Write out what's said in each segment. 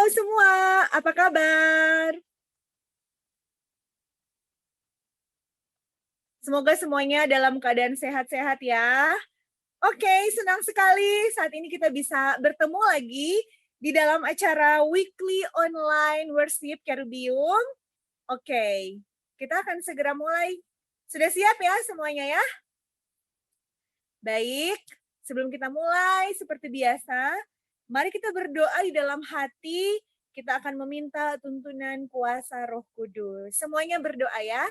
semua, apa kabar? Semoga semuanya dalam keadaan sehat-sehat ya. Oke, senang sekali saat ini kita bisa bertemu lagi di dalam acara Weekly Online Worship Kerubium. Oke, kita akan segera mulai. Sudah siap ya semuanya ya? Baik, sebelum kita mulai seperti biasa, mari kita berdoa di dalam hati. Kita akan meminta tuntunan kuasa Roh Kudus. Semuanya berdoa ya.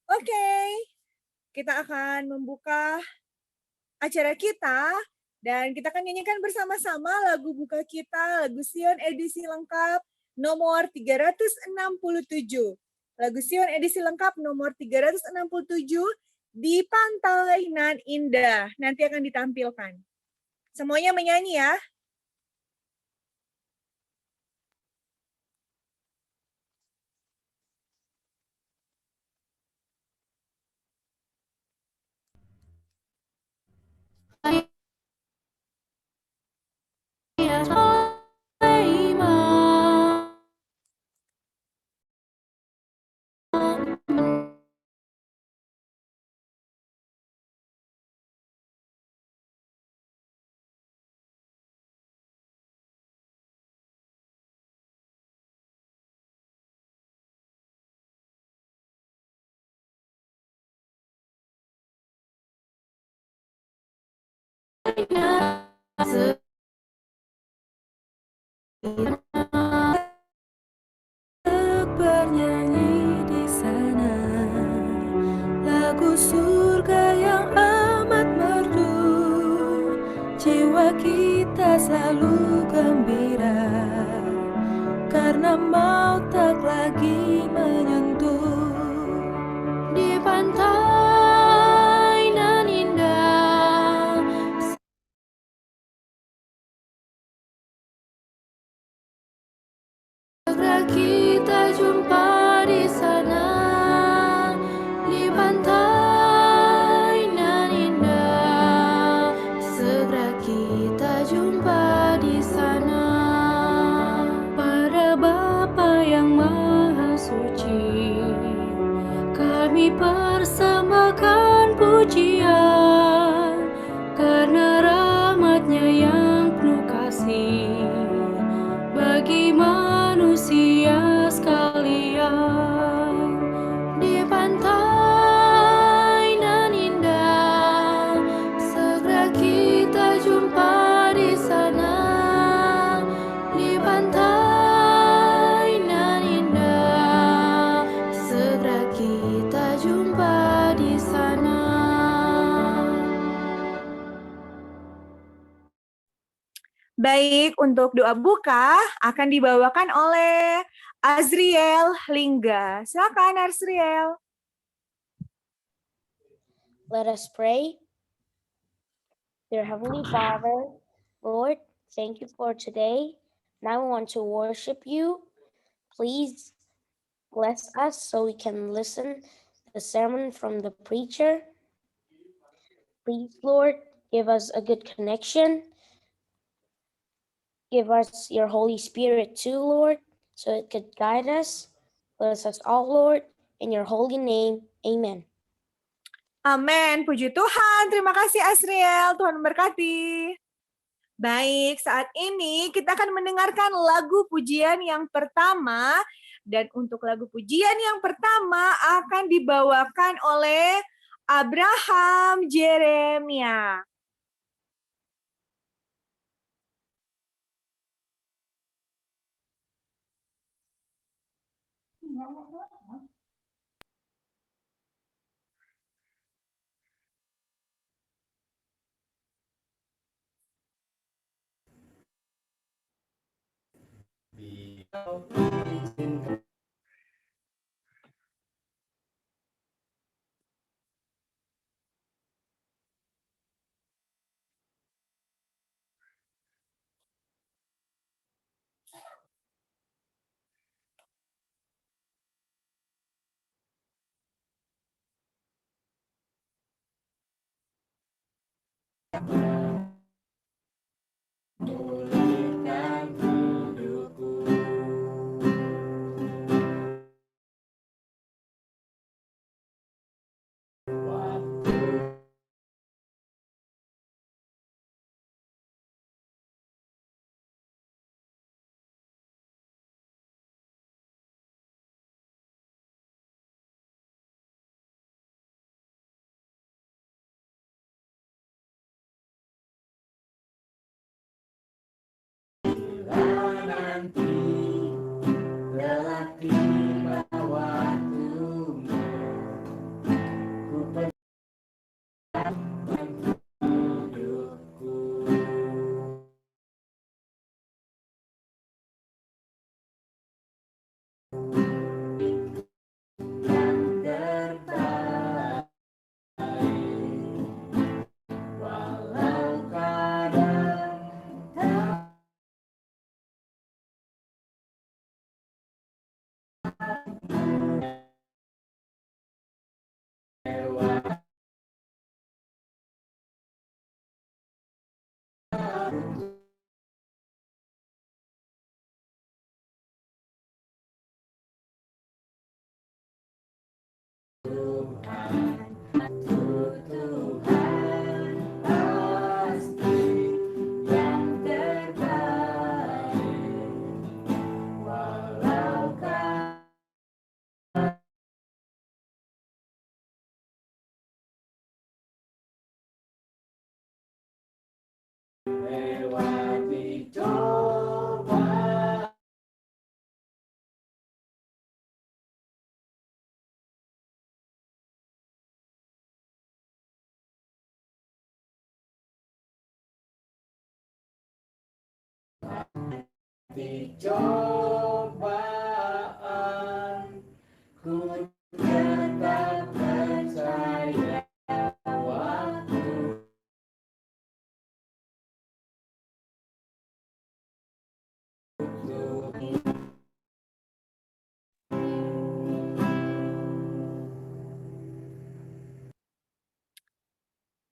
Oke, kita akan membuka acara kita dan kita akan nyanyikan bersama-sama lagu buka kita, lagu Sion edisi lengkap nomor 367. Lagu Sion edisi lengkap nomor 367 di Pantai Nan Indah. Nanti akan ditampilkan. Semuanya menyanyi ya. Bernyanyi di sana lagu surga yang amat merdu, jiwa kita selalu gembira karena maut tak lagi menyentuh. Di pantai nan indah segera kita jumpa di sana. Di pantai nan indah segera kita jumpa di sana. Pada Bapa yang Maha Suci kami persembahkan pujian karena rahmat-Nya yang penuh kasih bagi manusia sekalian. Di pantai nan indah segera kita jumpa di sana. Di pantai nan indah segera kita jumpa di sana. Baik, untuk doa buka akan dibawakan oleh Azriel Lingga. Silakan Azriel. Let us pray. Dear Heavenly Father, Lord, thank you for today. Now we want to worship you. Please bless us so we can listen the sermon from the preacher. Please, Lord, give us a good connection. Give us your Holy Spirit too, Lord, so it could guide us. Bless us all, Lord, in your holy name. Amen. Amin. Puji Tuhan. Terima kasih Azriel. Tuhan memberkati. Baik, saat ini kita akan mendengarkan lagu pujian yang pertama. Dan untuk lagu pujian yang pertama akan dibawakan oleh Abraham Jeremia.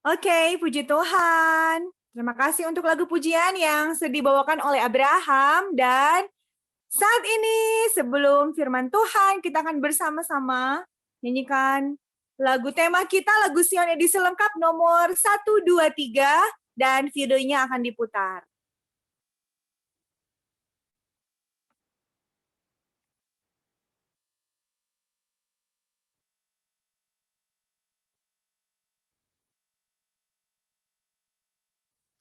Oke, puji Tuhan. Terima kasih untuk lagu pujian yang sudah dibawakan oleh Abraham. Dan saat ini sebelum firman Tuhan, kita akan bersama-sama nyanyikan lagu tema kita, lagu Sion edisi lengkap nomor 123, dan videonya akan diputar.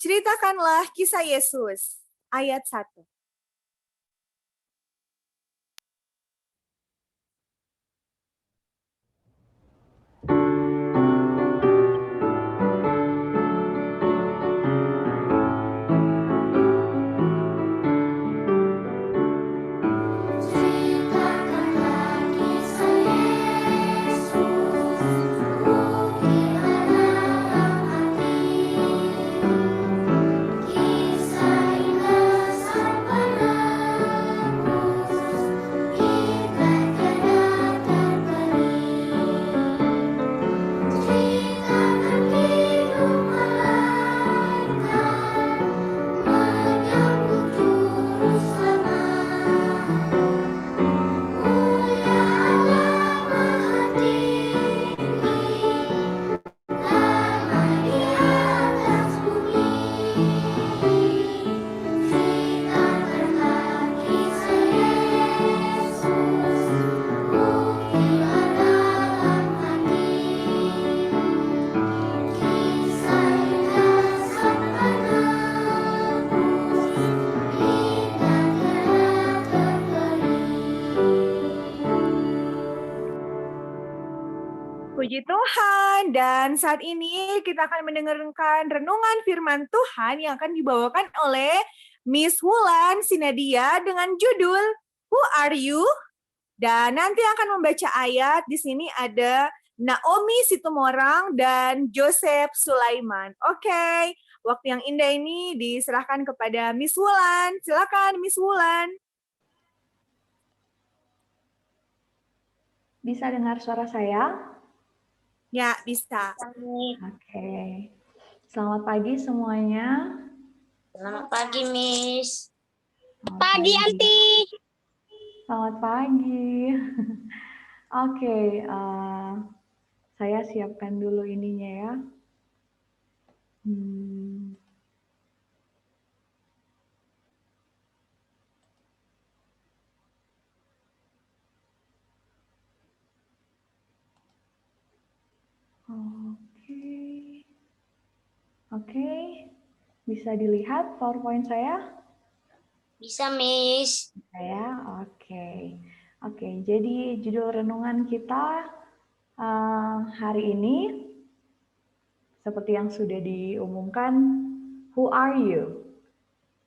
Ceritakanlah kisah Yesus, ayat 1. Ceritakanlah kisah Yesus, ukiran dalam hati. Kisah indah sang penebus, ikat tiada terperi. Ceritakan hidup malaikat, menyambut juru selamat. Mulia Allah Maha Tinggi, damai di atas bumi. Ceritakanlah kisah Yesus, ukiran dalam hati. Kisah indah sang penebus, ikat tiada terperi. Puji Tuhan, dan saat ini kita akan mendengarkan renungan firman Tuhan yang akan dibawakan oleh Miss Wulan Sinadia dengan judul Who Are You? Dan nanti akan membaca ayat. Di sini ada Naomi Situmorang dan Joseph Sulaiman. Oke, waktu yang indah ini diserahkan kepada Miss Wulan. Silakan Miss Wulan. Bisa dengar suara saya? Ya, bisa. Oke. Selamat pagi semuanya. Selamat pagi, Miss. Selamat Pagi, Anti. Selamat pagi. Oke, saya siapkan dulu ininya ya. Hmm, Oke. Oke. Bisa dilihat PowerPoint saya? Bisa, Miss. Ya, oke. Oke, jadi judul renungan kita hari ini seperti yang sudah diumumkan, who are you?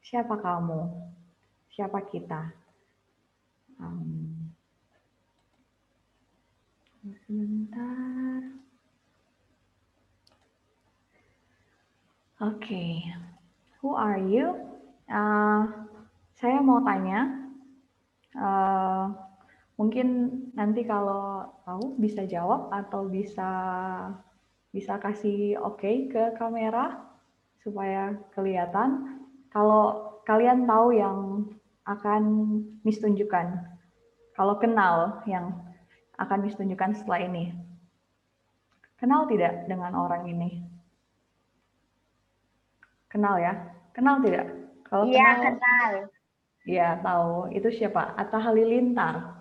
Siapa kamu? Siapa kita? Sebentar. Oke, who are you? Saya mau tanya, mungkin nanti kalau tahu bisa jawab atau bisa kasih oke ke kamera supaya kelihatan. Kalau kalian tahu yang akan Miss tunjukkan, kalau kenal yang akan Miss tunjukkan setelah ini. Kenal tidak dengan orang ini? Kenal ya? Kenal tidak? Kalau Iya, kenal, ya tahu. Itu siapa? Atta Halilintar.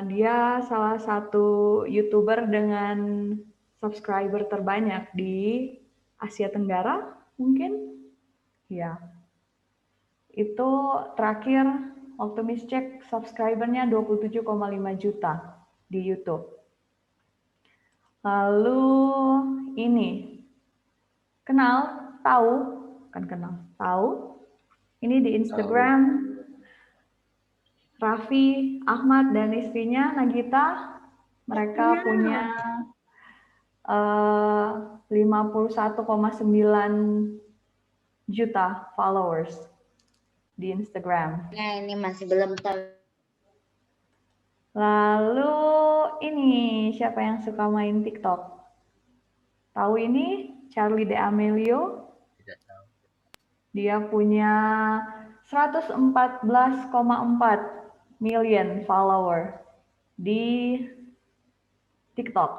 Dia salah satu YouTuber dengan subscriber terbanyak di Asia Tenggara, mungkin? Ya. Itu terakhir waktu Miss cek subscribernya 27,5 juta di YouTube. Lalu ini, kenal? Tahu? Kan kenal. Tahu? Ini di Instagram, Raffi Ahmad dan istrinya Nagita, mereka punya 51,9 juta followers di Instagram. Nah, ini masih belum tahu. Lalu ini siapa yang suka main TikTok? Tahu ini Charlie D'Amelio? Tidak tahu. Dia punya 114,4 million follower di TikTok.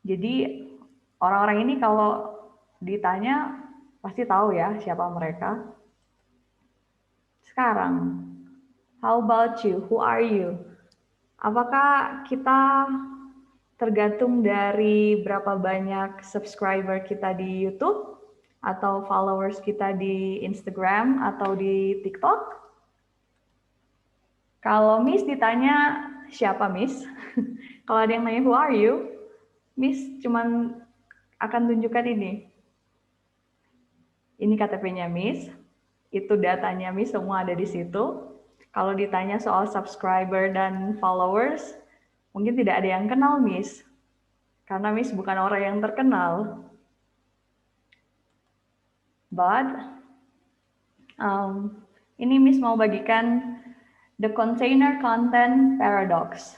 Jadi orang-orang ini kalau ditanya pasti tahu ya siapa mereka. Sekarang, how about you? Who are you? Apakah kita tergantung dari berapa banyak subscriber kita di YouTube atau followers kita di Instagram atau di TikTok? Kalau Miss ditanya siapa Miss? Kalau ada yang nanya who are you? Miss cuman akan tunjukkan ini. Ini KTP-nya Miss. Itu datanya Miss semua ada di situ. Kalau ditanya soal subscriber dan followers, mungkin tidak ada yang kenal Miss. Karena Miss bukan orang yang terkenal. But, ini Miss mau bagikan the container content paradox.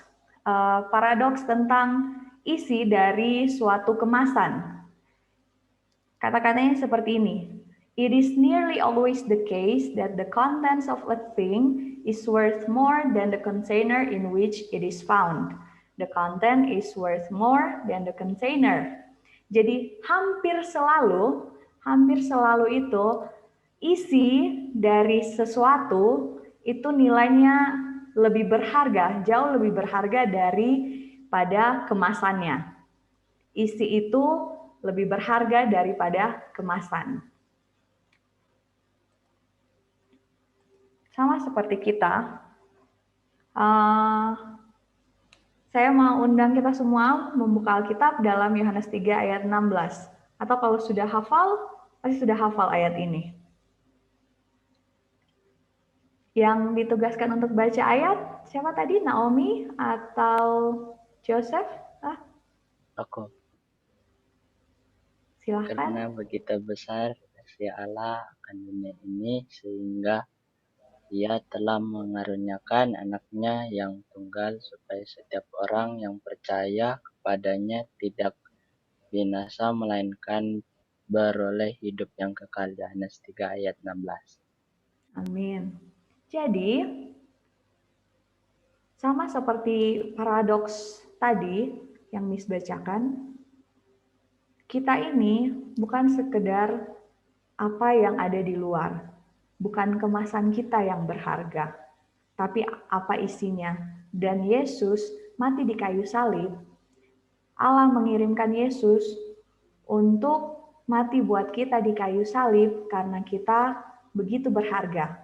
Paradoks tentang isi dari suatu kemasan. Kata-katanya seperti ini. It is nearly always the case that the contents of a thing is worth more than the container in which it is found. The content is worth more than the container. Jadi hampir selalu itu isi dari sesuatu itu nilainya lebih berharga, jauh lebih berharga daripada kemasannya. Isi itu lebih berharga daripada kemasan. Sama seperti kita, saya mau undang kita semua membuka Alkitab dalam Yohanes 3 ayat 16. Atau kalau sudah hafal, pasti sudah hafal ayat ini. Yang ditugaskan untuk baca ayat, siapa tadi? Naomi atau Joseph? Aku. Silahkan. Karena begitu besar kasih Allah akan dunia ini sehingga Dia telah mengaruniakan anaknya yang tunggal supaya setiap orang yang percaya kepadanya tidak binasa melainkan beroleh hidup yang kekal. Yohanes 3 ayat 16. Amin. Jadi, sama seperti paradoks tadi yang Miss bacakan, kita ini bukan sekedar apa yang ada di luar, bukan kemasan kita yang berharga, tapi apa isinya. Dan Yesus mati di kayu salib. Allah mengirimkan Yesus untuk mati buat kita di kayu salib karena kita begitu berharga.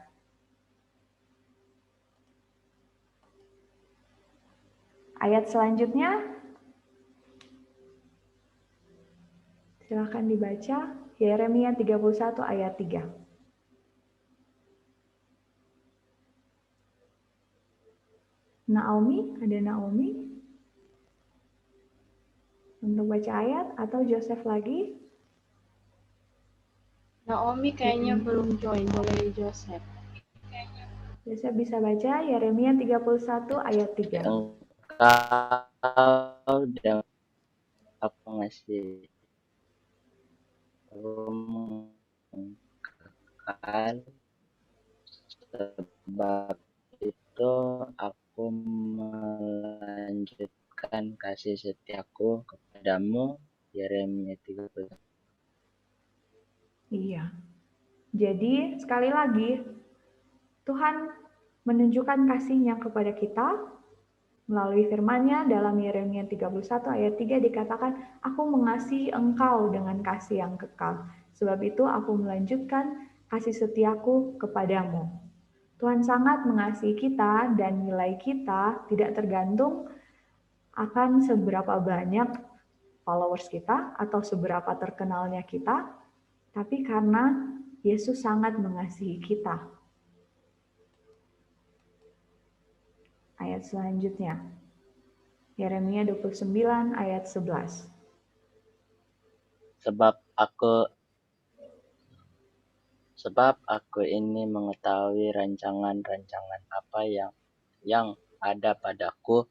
Ayat selanjutnya, silakan dibaca, Yeremia 31 ayat 3. Naomi, ada Naomi? Untuk baca ayat atau Joseph lagi? Naomi kayaknya belum join, boleh Joseph. Joseph bisa baca Yeremia 31 ayat 3. Engkau dan aku ngasih kekal, sebab itu aku melanjutkan kasih setiaku kepadamu. Yeremia 31. Iya. Jadi sekali lagi Tuhan menunjukkan kasih-Nya kepada kita melalui firman-Nya dalam Yeremia 31 ayat 3 dikatakan, aku mengasihi engkau dengan kasih yang kekal. Sebab itu aku melanjutkan kasih setiaku kepadamu. Tuhan sangat mengasihi kita dan nilai kita tidak tergantung akan seberapa banyak followers kita atau seberapa terkenalnya kita, tapi karena Yesus sangat mengasihi kita. Ayat selanjutnya, Yeremia 29 ayat 11. Sebab aku ini mengetahui rancangan-rancangan apa yang ada padaku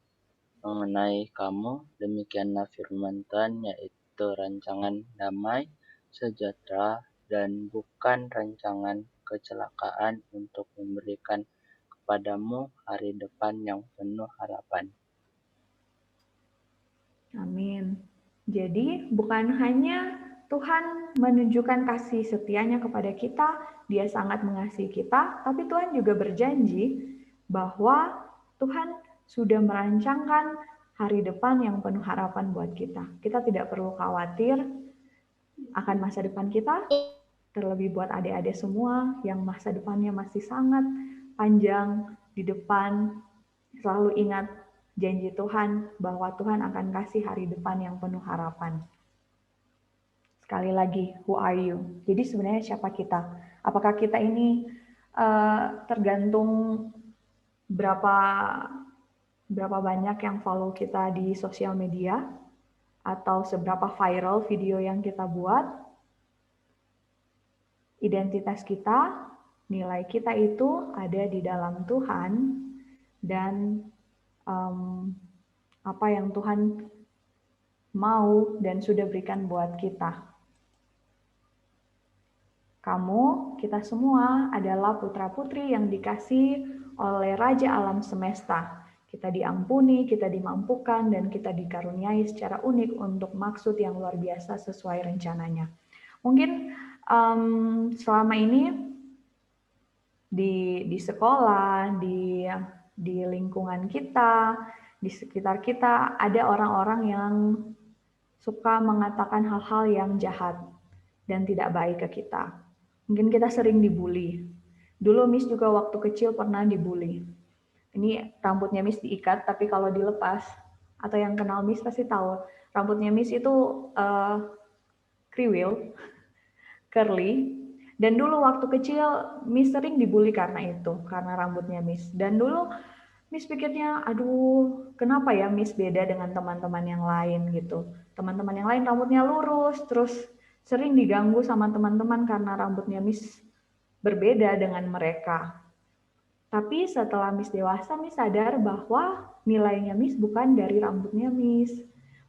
mengenai kamu, demikianlah firman Tuhan, yaitu rancangan damai, sejahtera, dan bukan rancangan kecelakaan, untuk memberikan kepadamu hari depan yang penuh harapan. Amin. Jadi bukan hanya Tuhan menunjukkan kasih setia-Nya kepada kita, Dia sangat mengasihi kita, tapi Tuhan juga berjanji bahwa Tuhan sudah merancangkan hari depan yang penuh harapan buat kita. Kita tidak perlu khawatir akan masa depan kita, terlebih buat adik-adik semua yang masa depannya masih sangat panjang di depan. Selalu ingat janji Tuhan bahwa Tuhan akan kasih hari depan yang penuh harapan. Sekali lagi, who are you? Jadi sebenarnya siapa kita? Apakah kita ini tergantung berapa banyak yang follow kita di sosial media, atau seberapa viral video yang kita buat? Identitas kita, nilai kita itu ada di dalam Tuhan, dan apa yang Tuhan mau dan sudah berikan buat kita. Kamu, kita semua adalah putra-putri yang dikasih oleh Raja Alam Semesta. Kita diampuni, kita dimampukan, dan kita dikaruniai secara unik untuk maksud yang luar biasa sesuai rencananya. Mungkin selama ini di sekolah, di lingkungan kita, di sekitar kita, ada orang-orang yang suka mengatakan hal-hal yang jahat dan tidak baik ke kita. Mungkin kita sering dibully. Dulu Miss juga waktu kecil pernah dibully. Ini rambutnya Miss diikat, tapi kalau dilepas, atau yang kenal Miss pasti tahu, rambutnya Miss itu kriwil, curly. Dan dulu waktu kecil Miss sering dibully karena itu, karena rambutnya Miss. Dan dulu Miss pikirnya, aduh, kenapa ya Miss beda dengan teman-teman yang lain gitu. Teman-teman yang lain rambutnya lurus, terus sering diganggu sama teman-teman karena rambutnya Miss berbeda dengan mereka. Tapi setelah Miss dewasa, Miss sadar bahwa nilainya Miss bukan dari rambutnya Miss.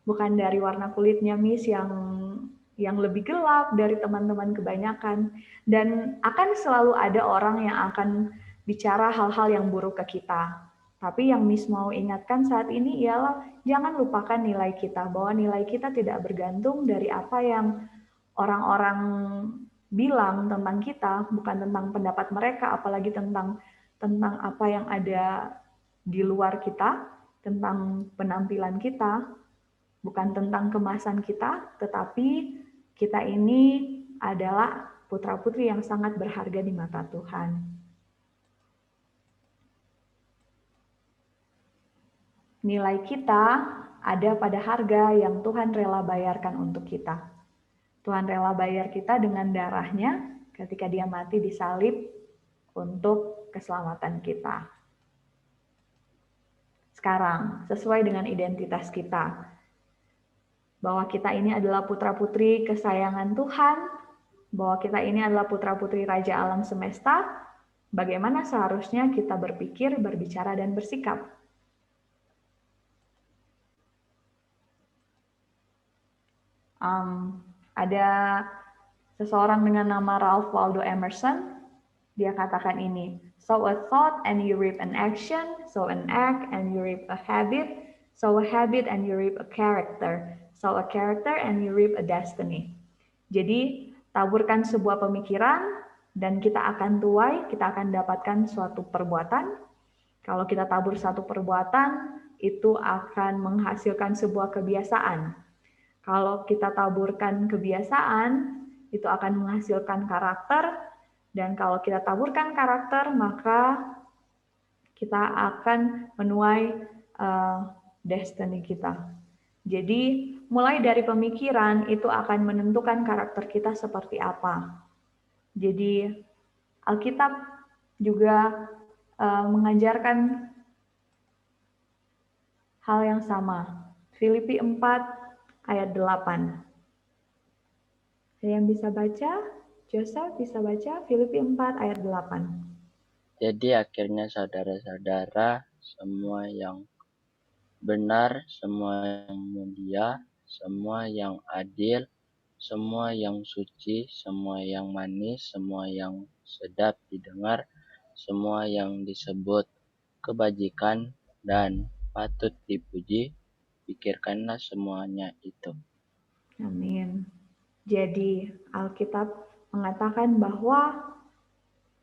bukan dari warna kulitnya Miss yang lebih gelap dari teman-teman kebanyakan. Dan akan selalu ada orang yang akan bicara hal-hal yang buruk ke kita. Tapi yang Miss mau ingatkan saat ini ialah jangan lupakan nilai kita, bahwa nilai kita tidak bergantung dari apa yang orang-orang bilang tentang kita, bukan tentang pendapat mereka, apalagi tentang apa yang ada di luar kita, tentang penampilan kita, bukan tentang kemasan kita, tetapi kita ini adalah putra-putri yang sangat berharga di mata Tuhan. Nilai kita ada pada harga yang Tuhan rela bayarkan untuk kita. Tuhan rela bayar kita dengan darahnya ketika dia mati di salib untuk keselamatan kita. Sekarang, sesuai dengan identitas kita, bahwa kita ini adalah putra-putri kesayangan Tuhan, bahwa kita ini adalah putra-putri Raja Alam Semesta, bagaimana seharusnya kita berpikir, berbicara, dan bersikap. Ada seseorang dengan nama Ralph Waldo Emerson, dia katakan ini, sow a thought and you reap an action, sow an act and you reap a habit, sow a habit and you reap a character, sow a character and you reap a destiny. Jadi, taburkan sebuah pemikiran dan kita akan tuai, kita akan dapatkan suatu perbuatan. Kalau kita tabur satu perbuatan, itu akan menghasilkan sebuah kebiasaan. Kalau kita taburkan kebiasaan, itu akan menghasilkan karakter, dan kalau kita taburkan karakter, maka kita akan menuai destiny kita. Jadi, mulai dari pemikiran itu akan menentukan karakter kita seperti apa. Jadi, Alkitab juga mengajarkan hal yang sama. Filipi 4 ayat 8. Ada yang bisa baca? Joseph bisa baca Filipi 4 ayat 8. Jadi akhirnya saudara-saudara, semua yang benar, semua yang mulia, semua yang adil, semua yang suci, semua yang manis, semua yang sedap didengar, semua yang disebut kebajikan dan patut dipuji, pikirkanlah semuanya itu. Amin. Jadi Alkitab mengatakan bahwa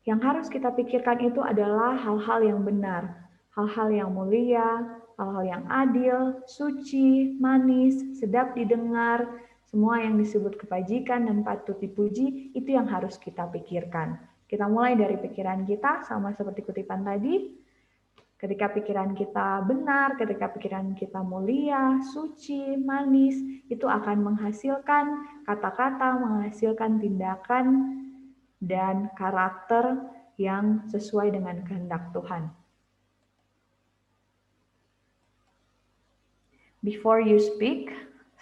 yang harus kita pikirkan itu adalah hal-hal yang benar, hal-hal yang mulia, hal-hal yang adil, suci, manis, sedap didengar, semua yang disebut kebajikan dan patut dipuji, itu yang harus kita pikirkan. Kita mulai dari pikiran kita, sama seperti kutipan tadi. Ketika pikiran kita benar, ketika pikiran kita mulia, suci, manis, itu akan menghasilkan kata-kata, menghasilkan tindakan, dan karakter yang sesuai dengan kehendak Tuhan. Before you speak,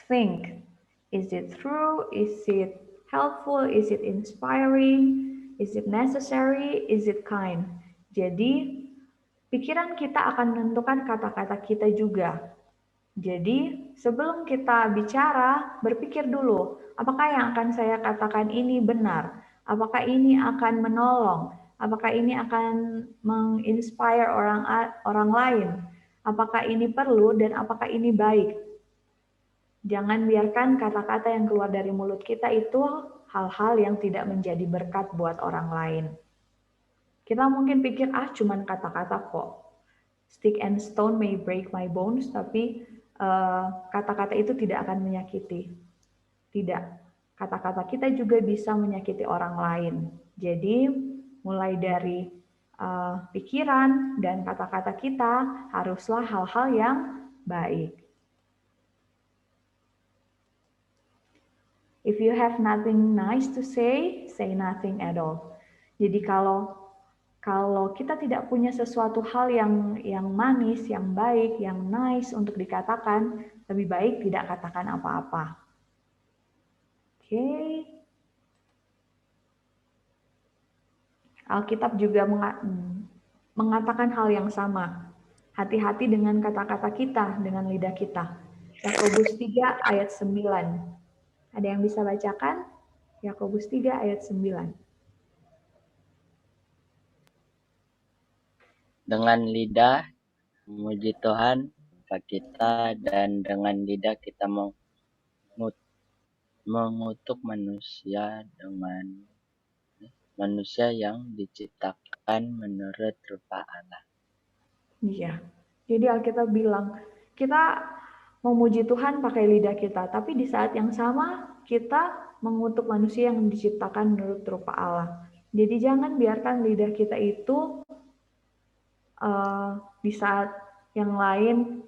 think. Is it true? Is it helpful? Is it inspiring? Is it necessary? Is it kind? Jadi, pikiran kita akan menentukan kata-kata kita juga. Jadi, sebelum kita bicara, berpikir dulu, apakah yang akan saya katakan ini benar? Apakah ini akan menolong? Apakah ini akan menginspire orang lain? Apakah ini perlu dan apakah ini baik? Jangan biarkan kata-kata yang keluar dari mulut kita itu hal-hal yang tidak menjadi berkat buat orang lain. Kita mungkin pikir, cuman kata-kata kok. Stick and stone may break my bones, tapi kata-kata itu tidak akan menyakiti. Tidak. Kata-kata kita juga bisa menyakiti orang lain. Jadi, mulai dari pikiran dan kata-kata kita haruslah hal-hal yang baik. If you have nothing nice to say nothing at all. Jadi kalau kita tidak punya sesuatu hal yang manis, yang baik, yang nice untuk dikatakan, lebih baik tidak katakan apa-apa. Oke. Alkitab juga mengatakan hal yang sama. Hati-hati dengan kata-kata kita, dengan lidah kita. Yakobus 3 ayat 9. Ada yang bisa bacakan? Yakobus 3 ayat 9. Dengan lidah memuji Tuhan Bapa kita, dan dengan lidah kita mengutuk manusia yang diciptakan menurut rupa Allah. Iya. Jadi Alkitab bilang, kita memuji Tuhan pakai lidah kita, tapi di saat yang sama kita mengutuk manusia yang diciptakan menurut rupa Allah. Jadi jangan biarkan lidah kita itu di saat yang lain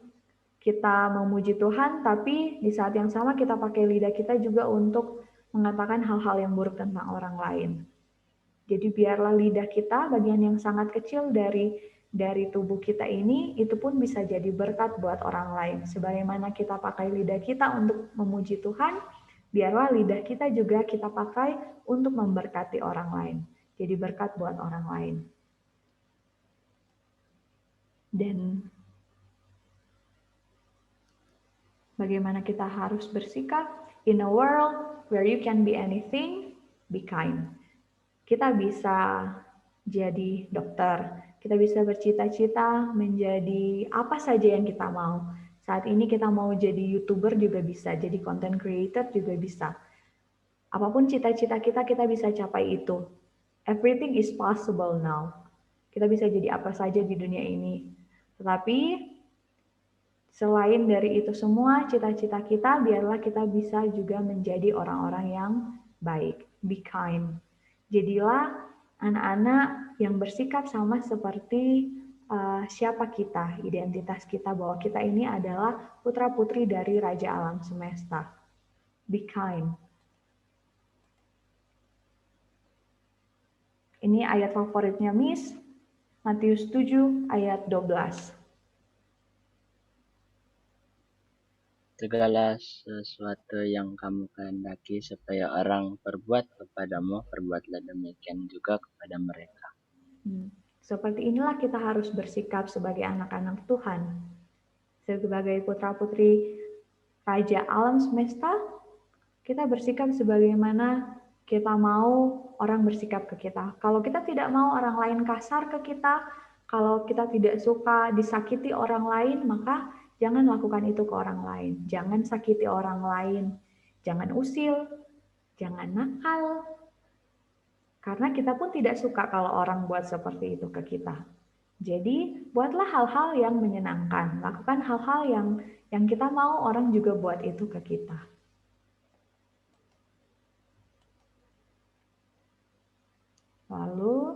kita memuji Tuhan, tapi di saat yang sama kita pakai lidah kita juga untuk mengatakan hal-hal yang buruk tentang orang lain. Jadi biarlah lidah kita, bagian yang sangat kecil dari tubuh kita ini, itu pun bisa jadi berkat buat orang lain. Sebagaimana kita pakai lidah kita untuk memuji Tuhan, biarlah lidah kita juga kita pakai untuk memberkati orang lain. Jadi berkat buat orang lain. Dan bagaimana kita harus bersikap? In a world where you can be anything, be kind. Kita bisa jadi dokter, kita bisa bercita-cita menjadi apa saja yang kita mau. Saat ini kita mau jadi YouTuber juga bisa, jadi content creator juga bisa. Apapun cita-cita kita bisa capai itu. Everything is possible now. Kita bisa jadi apa saja di dunia ini. Tetapi selain dari itu semua, cita-cita kita, biarlah kita bisa juga menjadi orang-orang yang baik. Be kind. Jadilah anak-anak yang bersikap sama seperti siapa kita, identitas kita, bahwa kita ini adalah putra-putri dari Raja Alam Semesta. Be kind. Ini ayat favoritnya Miss, Matius 7 ayat 12. Segala sesuatu yang kamu kehendaki supaya orang perbuat kepadamu, perbuatlah demikian juga kepada mereka. Seperti inilah kita harus bersikap sebagai anak-anak Tuhan. Sebagai putra-putri Raja Alam Semesta, kita bersikap sebagaimana kita mau orang bersikap ke kita. Kalau kita tidak mau orang lain kasar ke kita, kalau kita tidak suka disakiti orang lain, maka jangan lakukan itu ke orang lain. Jangan sakiti orang lain. Jangan usil. Jangan nakal. Karena kita pun tidak suka kalau orang buat seperti itu ke kita. Jadi, buatlah hal-hal yang menyenangkan. Lakukan hal-hal yang kita mau orang juga buat itu ke kita. Lalu,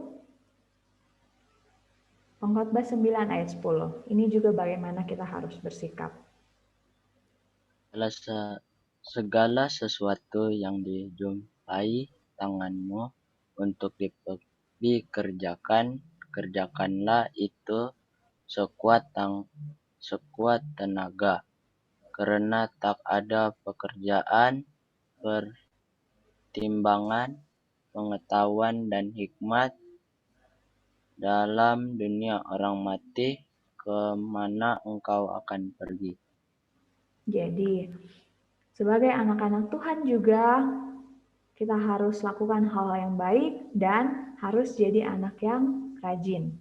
Pengkhotbah 9 ayat 10. Ini juga bagaimana kita harus bersikap. Segala sesuatu yang dijumpai tanganmu untuk dikerjakan, kerjakanlah itu sekuat tenaga, karena tak ada pekerjaan, pertimbangan, pengetahuan, dan hikmat dalam dunia orang mati, kemana engkau akan pergi. Jadi, sebagai anak-anak Tuhan juga, kita harus lakukan hal yang baik dan harus jadi anak yang rajin.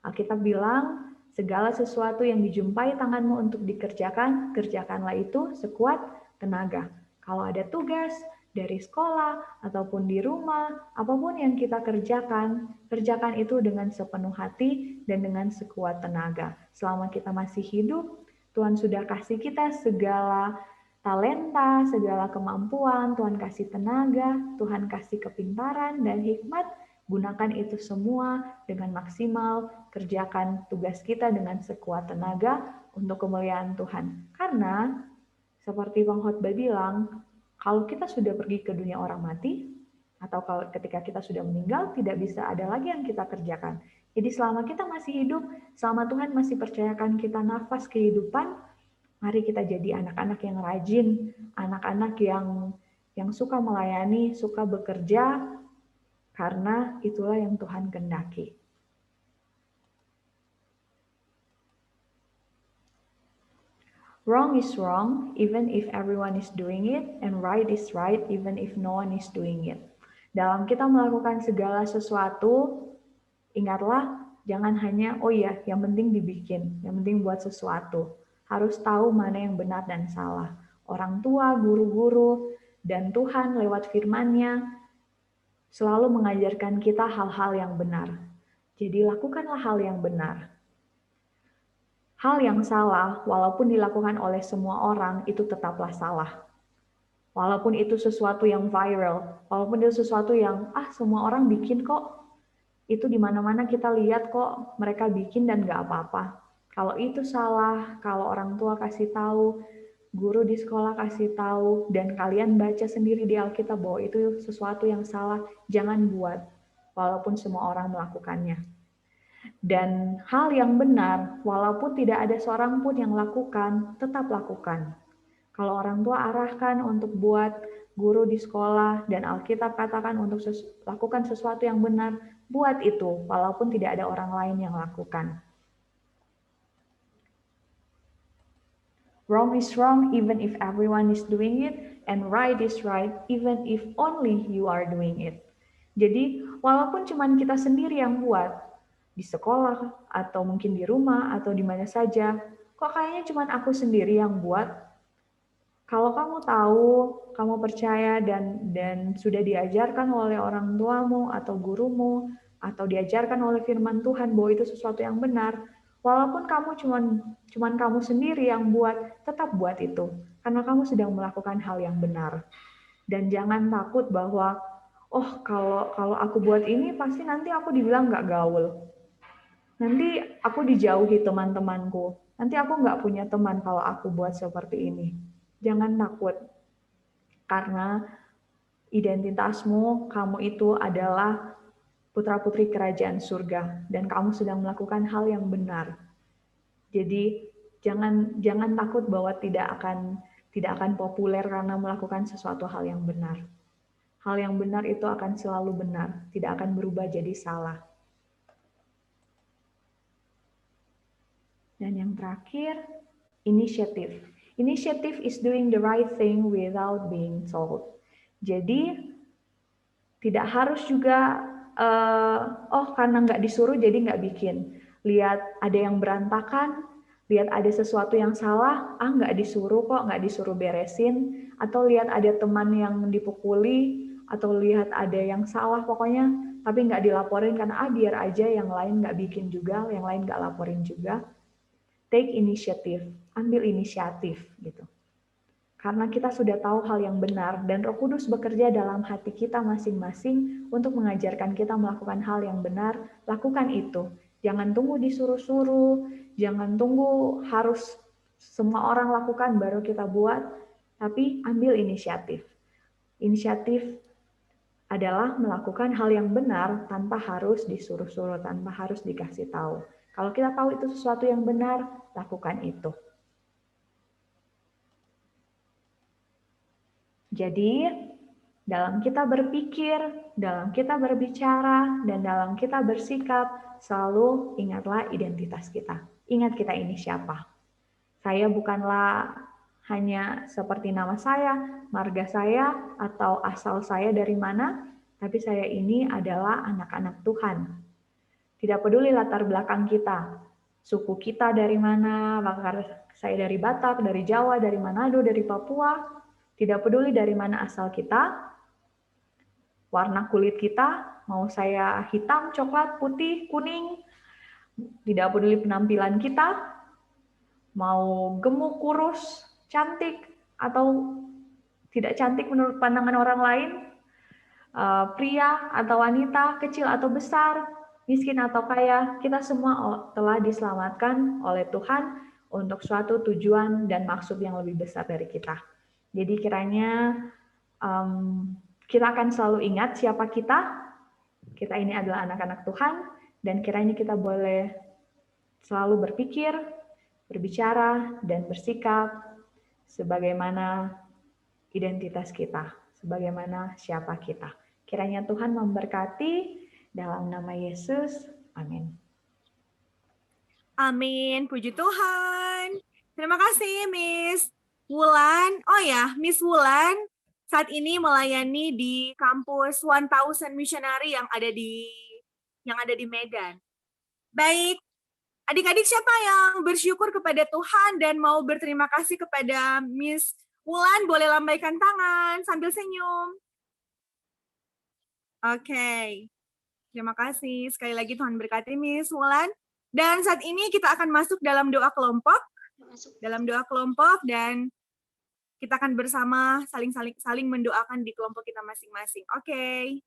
Alkitab bilang, segala sesuatu yang dijumpai tanganmu untuk dikerjakan, kerjakanlah itu sekuat tenaga. Kalau ada tugas dari sekolah ataupun di rumah, apapun yang kita kerjakan, kerjakan itu dengan sepenuh hati dan dengan sekuat tenaga. Selama kita masih hidup, Tuhan sudah kasih kita segala talenta, segala kemampuan, Tuhan kasih tenaga, Tuhan kasih kepintaran dan hikmat. Gunakan itu semua dengan maksimal, kerjakan tugas kita dengan sekuat tenaga untuk kemuliaan Tuhan. Karena seperti pengkhotbah bilang, kalau kita sudah pergi ke dunia orang mati, atau kalau ketika kita sudah meninggal, tidak bisa ada lagi yang kita kerjakan. Jadi selama kita masih hidup, selama Tuhan masih percayakan kita nafas kehidupan, mari kita jadi anak-anak yang rajin, anak-anak yang suka melayani, suka bekerja, karena itulah yang Tuhan kehendaki. Wrong is wrong even if everyone is doing it, and right is right even if no one is doing it. Dalam kita melakukan segala sesuatu, ingatlah jangan hanya, oh ya, yang penting dibikin, yang penting buat sesuatu. Harus tahu mana yang benar dan salah. Orang tua, guru-guru, dan Tuhan lewat firman-Nya selalu mengajarkan kita hal-hal yang benar. Jadi lakukanlah hal yang benar. Hal yang salah, walaupun dilakukan oleh semua orang, itu tetaplah salah. Walaupun itu sesuatu yang viral, walaupun itu sesuatu yang, semua orang bikin kok, itu di mana-mana kita lihat kok, mereka bikin dan nggak apa-apa. Kalau itu salah, kalau orang tua kasih tahu, guru di sekolah kasih tahu, dan kalian baca sendiri di Alkitab bahwa itu sesuatu yang salah, jangan buat, walaupun semua orang melakukannya. Dan hal yang benar, walaupun tidak ada seorang pun yang lakukan, tetap lakukan. Kalau orang tua arahkan untuk buat, guru di sekolah dan Alkitab katakan untuk lakukan sesuatu yang benar, buat itu, walaupun tidak ada orang lain yang lakukan. Wrong is wrong even if everyone is doing it, and right is right even if only you are doing it. Jadi, walaupun cuma kita sendiri yang buat, di sekolah, atau mungkin di rumah, atau di mana saja, kok kayaknya cuma aku sendiri yang buat. Kalau kamu tahu, kamu percaya, dan sudah diajarkan oleh orang tuamu, atau gurumu, atau diajarkan oleh firman Tuhan bahwa itu sesuatu yang benar, walaupun kamu cuman kamu sendiri yang buat, tetap buat itu. Karena kamu sedang melakukan hal yang benar. Dan jangan takut bahwa, kalau aku buat ini, pasti nanti aku dibilang nggak gaul. Nanti aku dijauhi teman-temanku. Nanti aku nggak punya teman kalau aku buat seperti ini. Jangan takut. Karena identitasmu, kamu itu adalah putra-putri kerajaan surga. Dan kamu sedang melakukan hal yang benar. Jadi jangan takut bahwa tidak akan populer karena melakukan sesuatu hal yang benar. Hal yang benar itu akan selalu benar. Tidak akan berubah jadi salah. Dan yang terakhir, initiative. Initiative is doing the right thing without being told. Jadi, tidak harus juga, karena nggak disuruh jadi nggak bikin. Lihat ada yang berantakan, lihat ada sesuatu yang salah, nggak disuruh kok, nggak disuruh beresin. Atau lihat ada teman yang dipukuli, atau lihat ada yang salah pokoknya, tapi nggak dilaporin karena biar aja yang lain nggak bikin juga, yang lain nggak laporin juga. Take initiative, ambil inisiatif gitu. Karena kita sudah tahu hal yang benar dan Roh Kudus bekerja dalam hati kita masing-masing untuk mengajarkan kita melakukan hal yang benar, lakukan itu. Jangan tunggu disuruh-suruh, jangan tunggu harus semua orang lakukan baru kita buat, tapi ambil inisiatif. Inisiatif adalah melakukan hal yang benar tanpa harus disuruh-suruh, tanpa harus dikasih tahu. Kalau kita tahu itu sesuatu yang benar, lakukan itu. Jadi, dalam kita berpikir, dalam kita berbicara, dan dalam kita bersikap, selalu ingatlah identitas kita. Ingat kita ini siapa. Saya bukanlah hanya seperti nama saya, marga saya, atau asal saya dari mana, tapi saya ini adalah anak-anak Tuhan. Tidak peduli latar belakang kita, suku kita dari mana, maka saya dari Batak, dari Jawa, dari Manado, dari Papua, tidak peduli dari mana asal kita, warna kulit kita, mau saya hitam, coklat, putih, kuning, tidak peduli penampilan kita, mau gemuk, kurus, cantik, atau tidak cantik menurut pandangan orang lain, pria atau wanita, kecil atau besar, miskin atau kaya, kita semua telah diselamatkan oleh Tuhan untuk suatu tujuan dan maksud yang lebih besar dari kita. Jadi kiranya kita akan selalu ingat siapa kita. Kita ini adalah anak-anak Tuhan, dan kiranya kita boleh selalu berpikir, berbicara, dan bersikap sebagaimana identitas kita, sebagaimana siapa kita. Kiranya Tuhan memberkati. Dalam nama Yesus, amin. Amin, puji Tuhan. Terima kasih, Miss Wulan. Oh ya, Miss Wulan saat ini melayani di kampus 1000 Missionary yang ada di Medan. Baik, adik-adik siapa yang bersyukur kepada Tuhan dan mau berterima kasih kepada Miss Wulan, boleh lambaikan tangan sambil senyum. Oke, terima kasih. Sekali lagi Tuhan berkati Miss Wulan. Dan saat ini kita akan masuk dalam doa kelompok. Dan kita akan bersama saling mendoakan di kelompok kita masing-masing. Oke.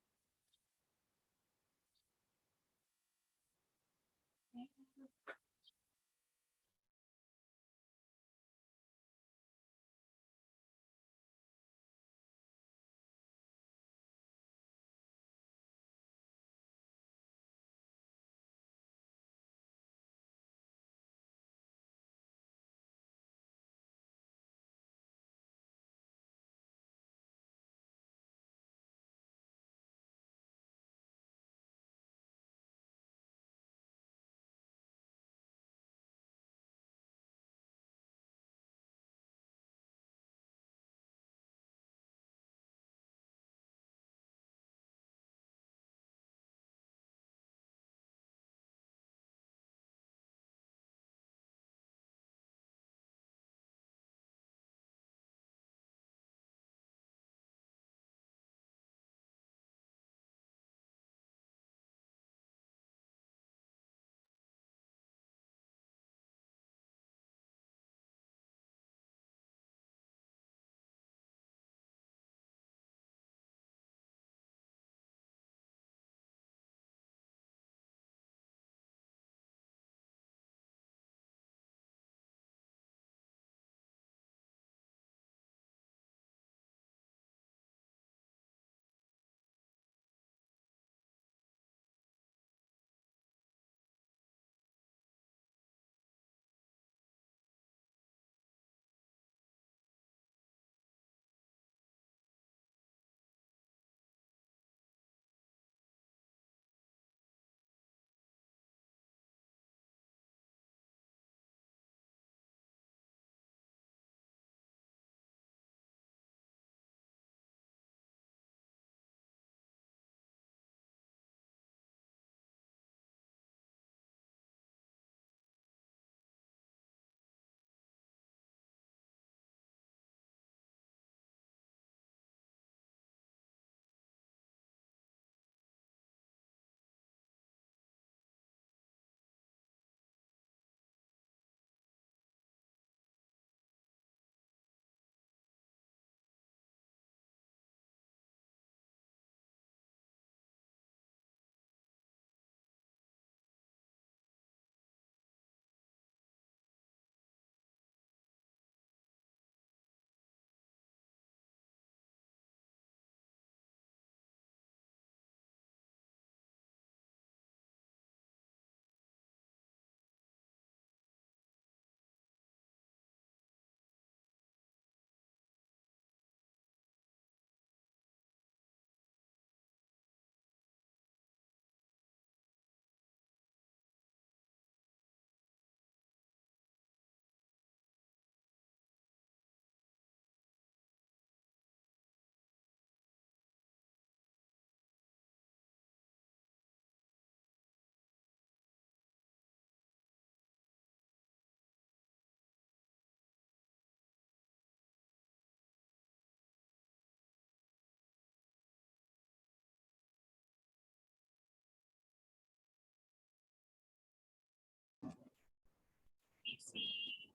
Si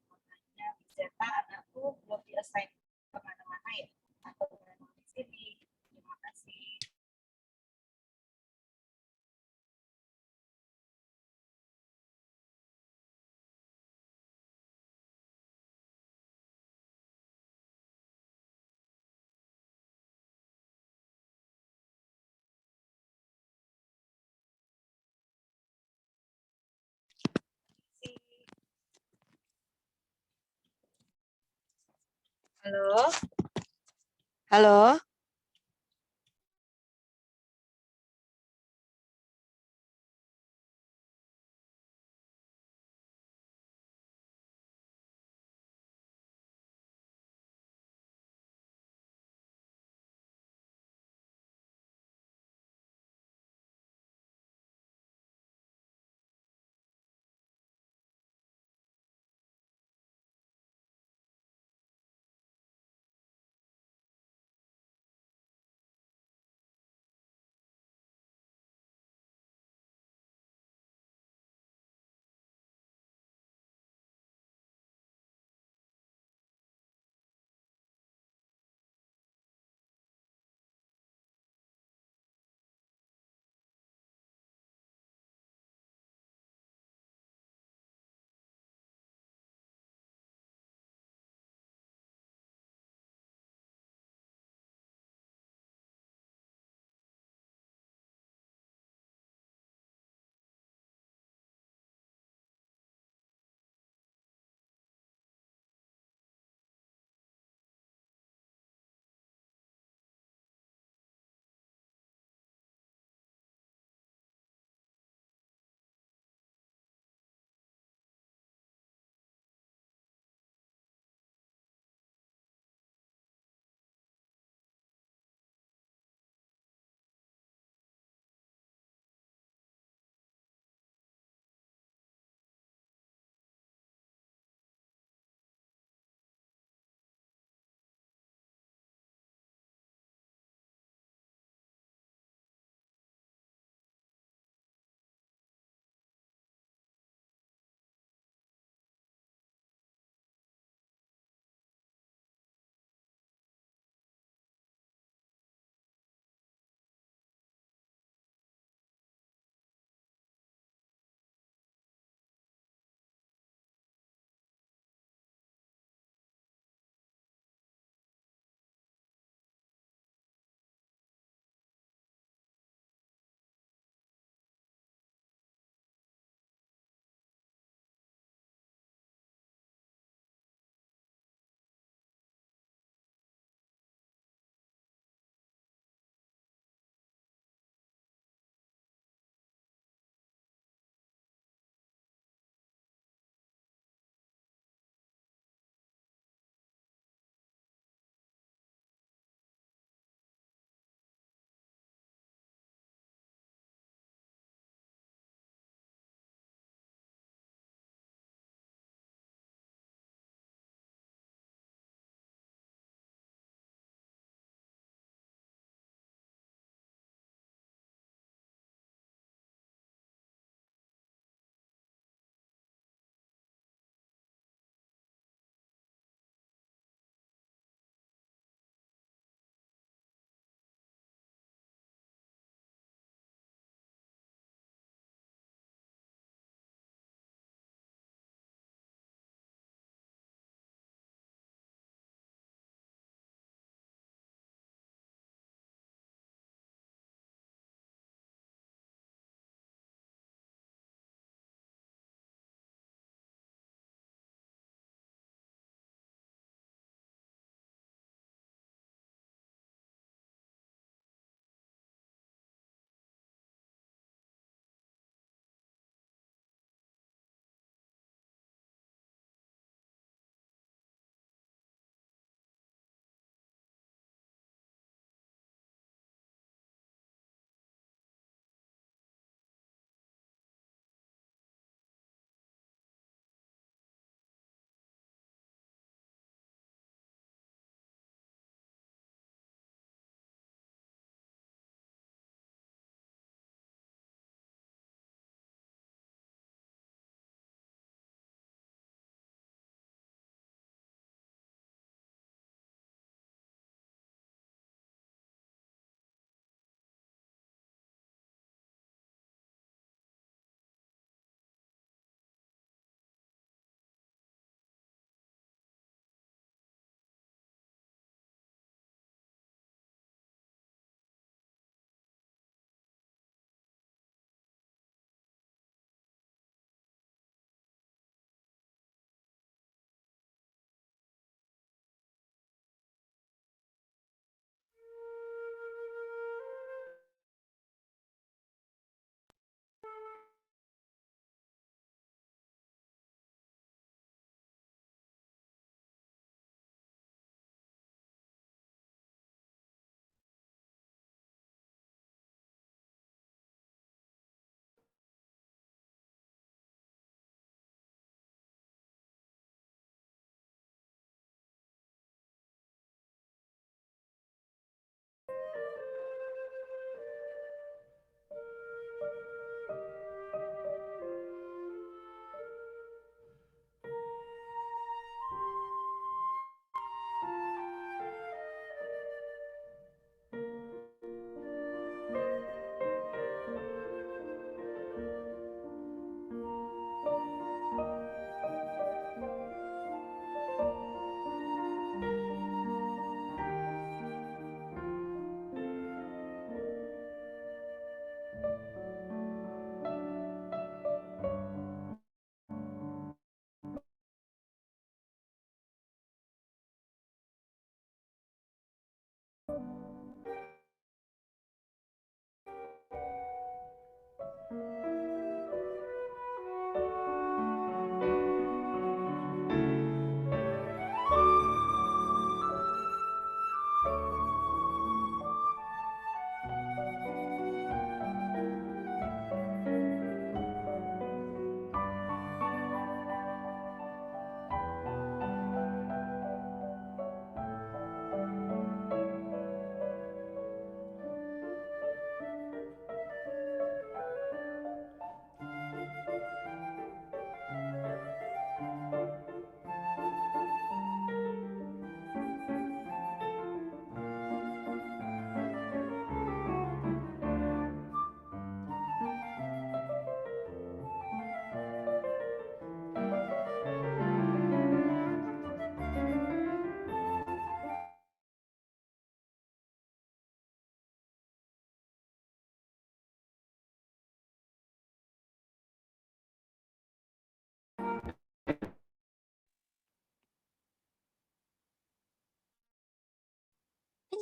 anaknya Zeta, anakku belum di-assign kemana-mana ya, atau memang di sini. Terima kasih. Halo. Halo,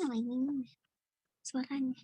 nyalain suaranya.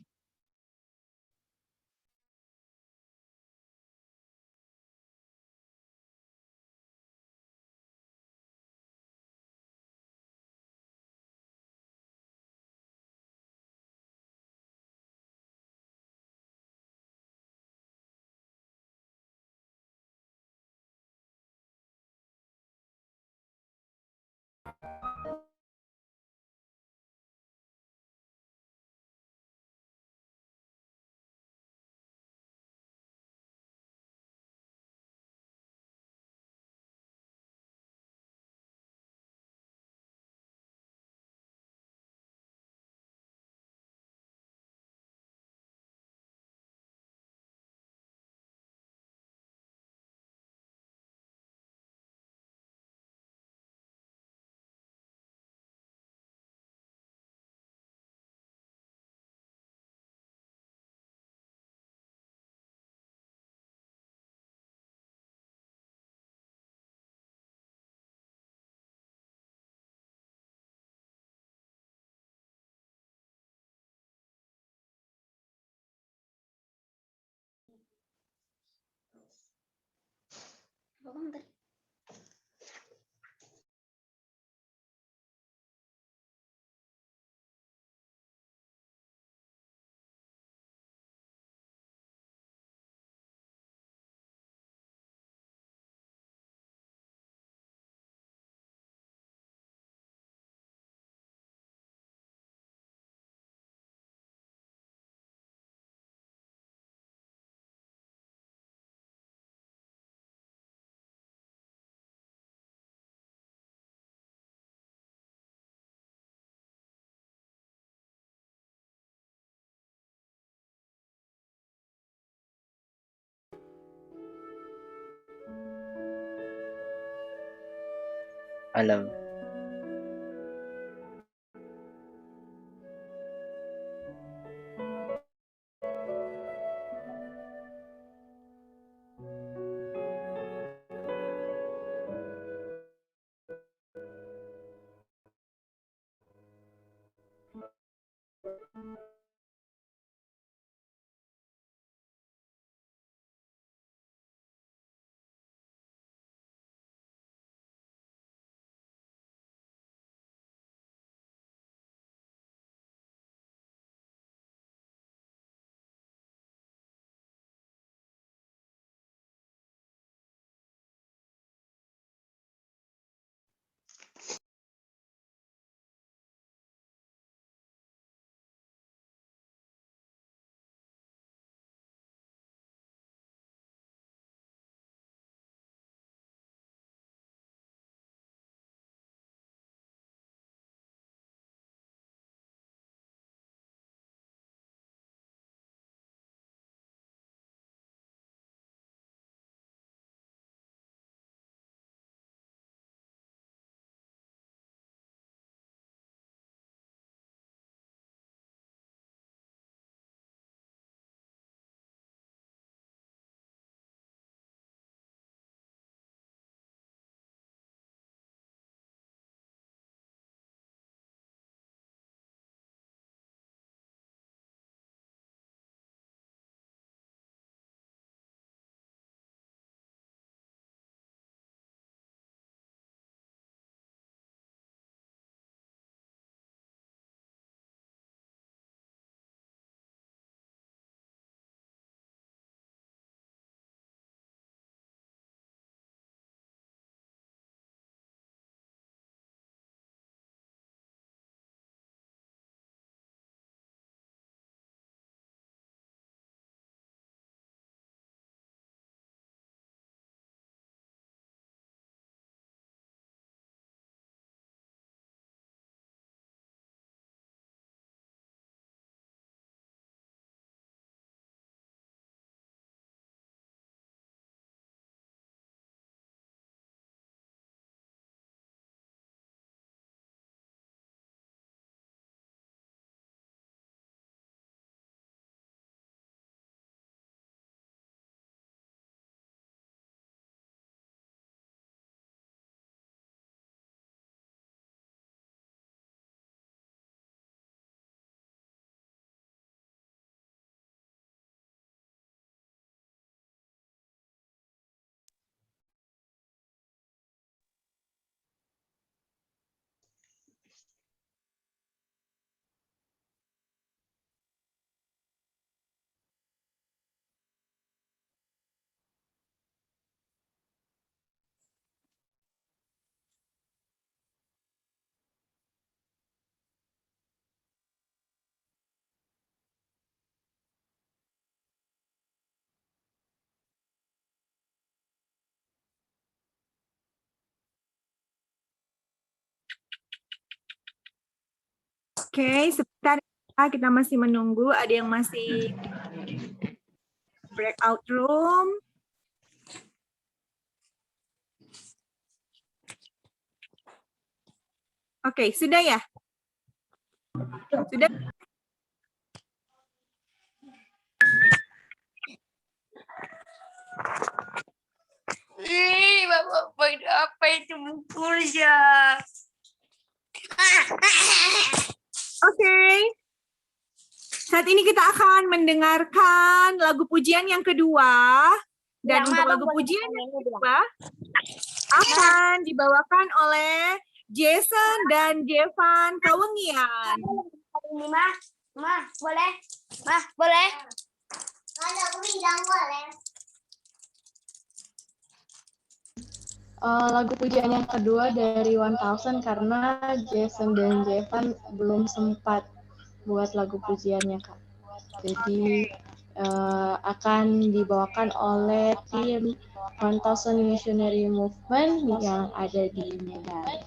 Apa bang tadi? Halo. Oke, sebentar ya, kita masih menunggu. Ada yang masih breakout room. Oke, sudah ya? Sudah? Bapak apa itu mukulnya? Oke. Saat ini kita akan mendengarkan lagu pujian yang kedua. Dan untuk lagu pujian yang kedua akan dibawakan oleh Jason dan Jevan Kawengian. Mah, boleh? Mah, boleh? Kalau aku bilang boleh. Lagu pujian yang kedua dari 1000 karena Jason dan Jevan belum sempat buat lagu pujiannya, Kak. Jadi akan dibawakan oleh tim 1000 Missionary Movement yang ada di Medan.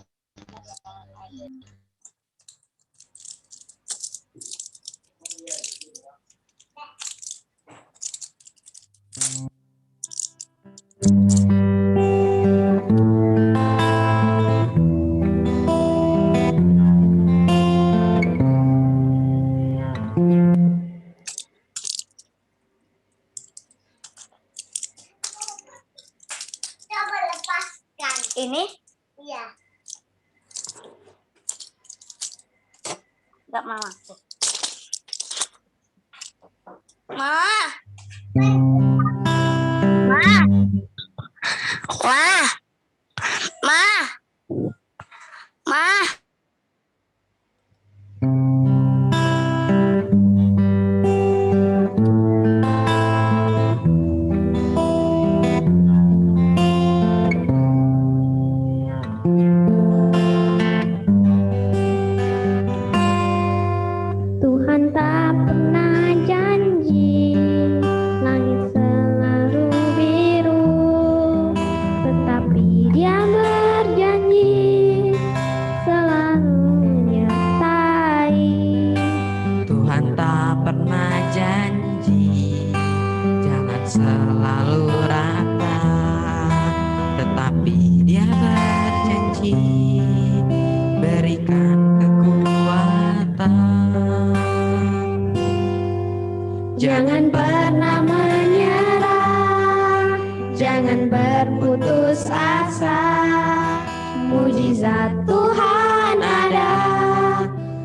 Coba lepaskan. Ini? Iya. Enggak mau aku. Ma. Ma. Wah. Ma. Ma. Tuhan tak pernah janji langit selalu biru, tetapi Dia berjanji selalu menyertai. Tuhan tak pernah janji jangan selalu rata, tetapi Dia berjanji berikan kekuatan. Jangan pernah menyerah, jangan berputus asa. Mujizat Tuhan ada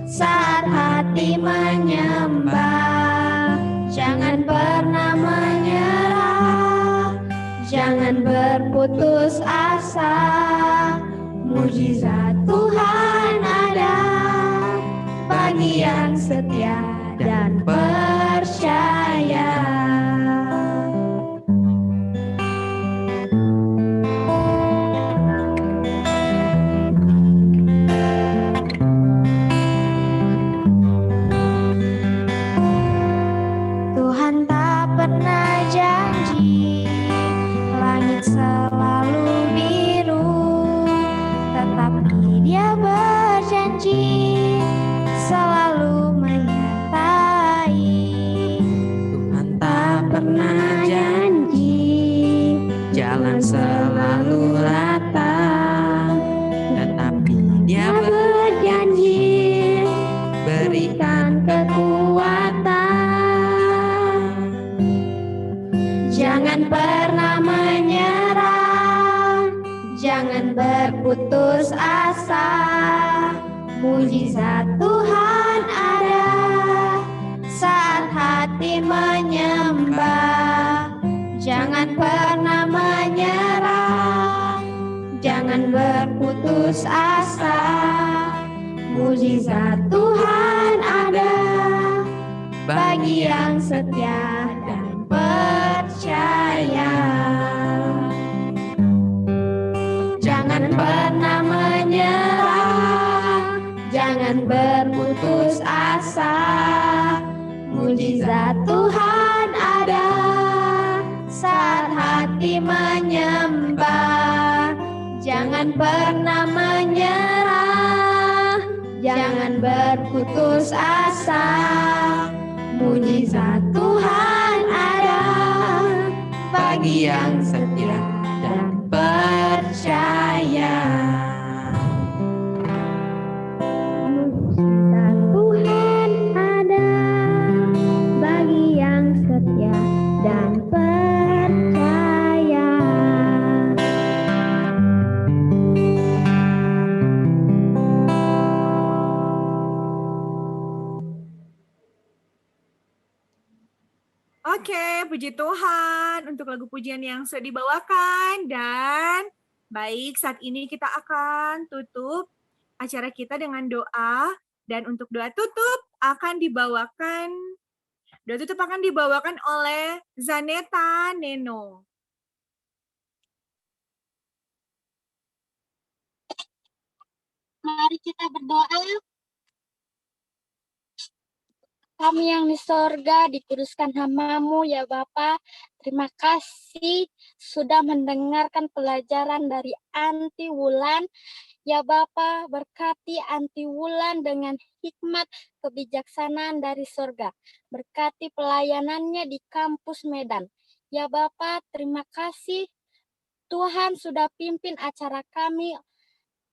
saat hati menyembah. Jangan pernah menyerah, jangan berputus asa. Mujizat Tuhan ada bagi yang setia dan percaya. Tuhan tak pernah janji langit selalu biru, tetapi Dia berjanji selalu menyertai. Tuhan tak pernah janji jalan selalu rata, tetapi Dia Berjanji berikan kekuatan. Jangan pernah menyerah, jangan berputus asa. Mujizat Tuhan ada saat hati menyembah. Jangan pernah menyerah, jangan berputus asa. Mujizat Tuhan ada bagi yang setia dan percaya. Jangan pernah menyerah, jangan berputus asa. Mujizat Tuhan ada saat hati menyembah. Jangan pernah menyerah, jangan berputus berputus asa. Mujizat Tuhan ada bagi yang setia dan percaya. Mujizat Tuhan ada bagi yang setia dan percaya. Oke, puji Tuhan untuk lagu pujian yang sudah dibawakan. Dan baik, saat ini kita akan tutup acara kita dengan doa. Dan untuk doa tutup akan dibawakan oleh Zaneta Neno. Mari kita berdoa. Kami yang di sorga, dikuduskan nama-Mu ya Bapa. Terima kasih sudah mendengarkan pelajaran dari Anti Wulan. Ya Bapa, berkati Anti Wulan dengan hikmat kebijaksanaan dari sorga. Berkati pelayanannya di kampus Medan. Ya Bapa, terima kasih Tuhan sudah pimpin acara kami,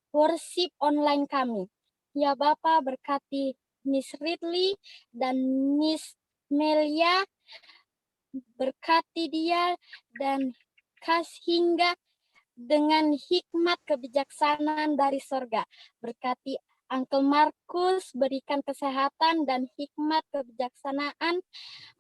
worship online kami. Ya Bapa, berkati Miss Ridley dan Miss Melia, berkati dia dan hingga dengan hikmat kebijaksanaan dari sorga. Berkati Uncle Markus, berikan kesehatan dan hikmat kebijaksanaan.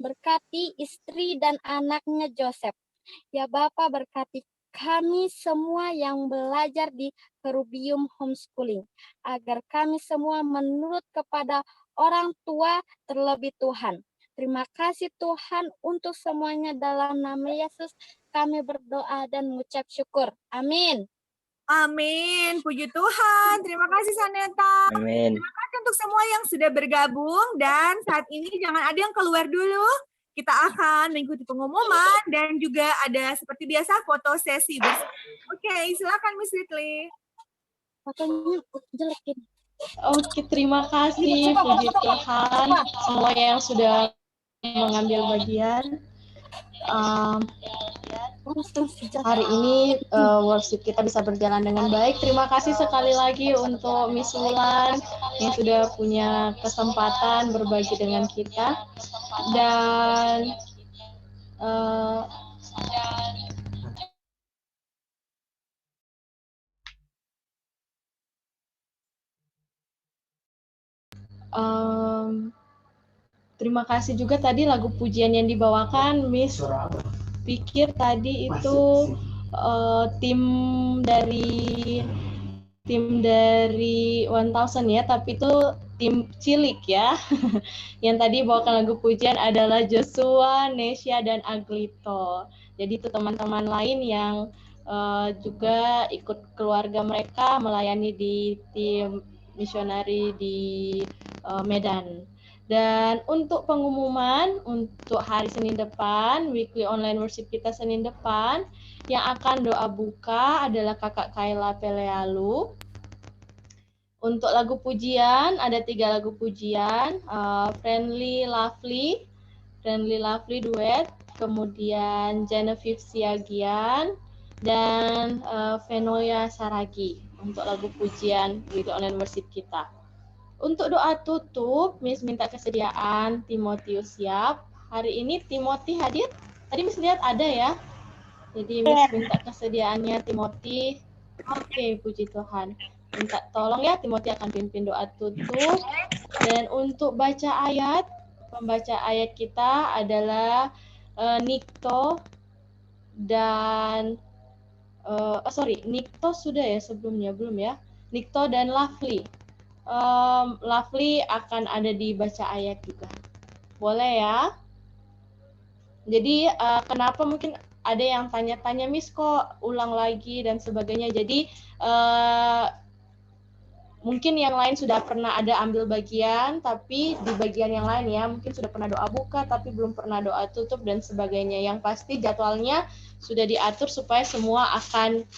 Berkati istri dan anaknya Joseph. Ya Bapa, berkati kami semua yang belajar di Kerubium Homeschooling, agar kami semua menurut kepada orang tua terlebih Tuhan. Terima kasih Tuhan untuk semuanya, dalam nama Yesus kami berdoa dan mengucap syukur. Amin. Amin. Puji Tuhan. Terima kasih Saneta. Amin. Terima kasih untuk semua yang sudah bergabung. Dan saat ini jangan ada yang keluar dulu. Kita akan mengikuti pengumuman dan juga ada seperti biasa foto sesi bersama. Oke, silakan Miss Ridley. Fotonya jelek ini. Oke, terima kasih puji Tuhan semua yang sudah mengambil bagian. Hari ini worship kita bisa berjalan dengan baik. Terima kasih sekali lagi untuk Miss Wulan yang sudah punya kesempatan berbagi dengan kita. Dan terima kasih juga tadi lagu pujian yang dibawakan Miss pikir tadi itu tim dari 1000 ya, tapi itu tim cilik ya. Yang tadi bawakan lagu pujian adalah Joshua, Nesya, dan Aglito. Jadi itu teman-teman lain yang juga ikut keluarga mereka melayani di tim misionari di Medan. Dan untuk pengumuman untuk hari Senin depan, weekly online worship kita Senin depan, yang akan doa buka adalah Kakak Kayla Pelealu. Untuk lagu pujian, ada 3 lagu pujian, Friendly Lovely duet, kemudian Genevieve Siagian, dan Venoya Saragi untuk lagu pujian weekly online worship kita. Untuk doa tutup, Miss minta kesediaan Timotius siap. Hari ini Timothy hadir? Tadi Miss lihat ada ya. Jadi Miss minta kesediaannya Timothy. Oke, puji Tuhan. Minta tolong ya, Timothy akan pimpin doa tutup. Dan untuk baca ayat, pembaca ayat kita adalah Nikto dan Nikto sudah ya sebelumnya, belum ya? Nikto dan Lovely. Lovely akan ada di baca ayat juga. Boleh ya? Jadi kenapa mungkin ada yang tanya-tanya, Miss kok ulang lagi dan sebagainya. Jadi mungkin yang lain sudah pernah ada ambil bagian, tapi di bagian yang lain ya mungkin sudah pernah doa buka tapi belum pernah doa tutup dan sebagainya. Yang pasti jadwalnya sudah diatur supaya semua akan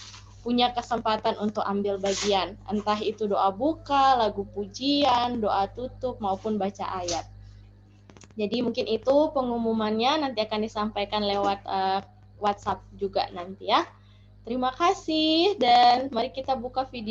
punya kesempatan untuk ambil bagian. Entah itu doa buka, lagu pujian, doa tutup, maupun baca ayat. Jadi mungkin itu pengumumannya nanti akan disampaikan lewat WhatsApp juga nanti ya. Terima kasih dan mari kita buka video.